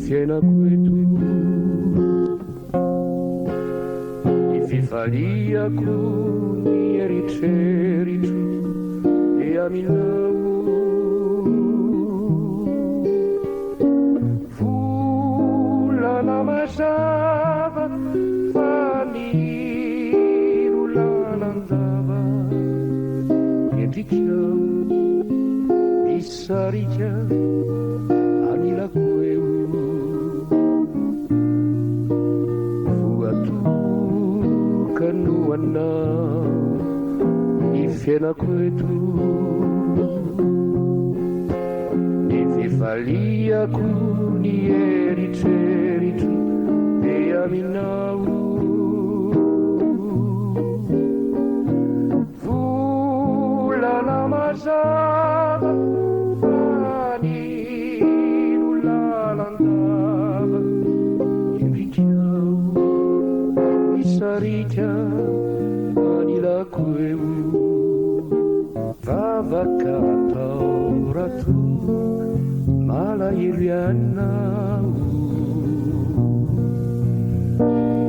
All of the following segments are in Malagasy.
fiainako eto ny fifaliako ny eritreritro dia milao volana mazava fa ny rolalandava endrikao misarika anilako eo voatokano anao ny fiainako eto ny fifaliako ny eritreritro dia aminao volana mazava fa ny rolalandava endrikao misarika anilako eo vavaka atao rato malahelo ianao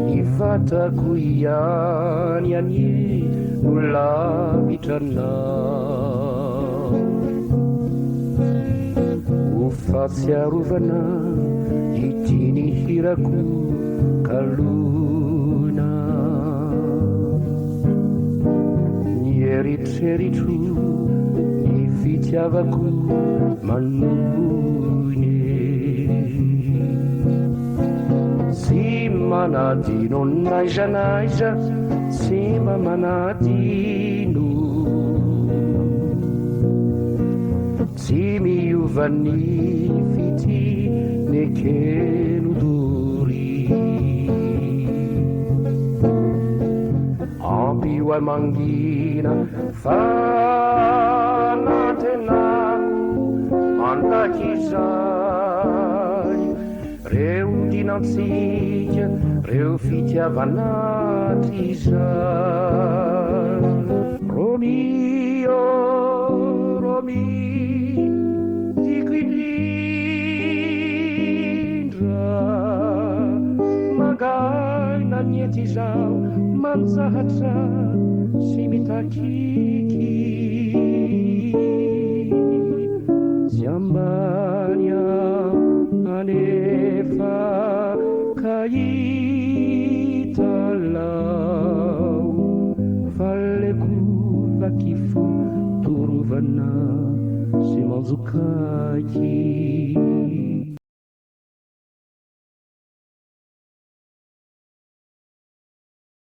ny vatako ihany anie no lavitranao ho fatsiarovana ity ny hirako kalona ny eritreritro ny fitiavako manone sy manadino naiza naiza sy mamanadino tsy miovany fity nekeno dory ampio amangina fa natenako andakizay reo dinantsika reo fitiavanaty zay Romeo Romeo tiako indrindra magaina niety zao manjahatra sy mitakiky sy ambanya anefa kahitalao faleko vakifo torovana sy manjokaky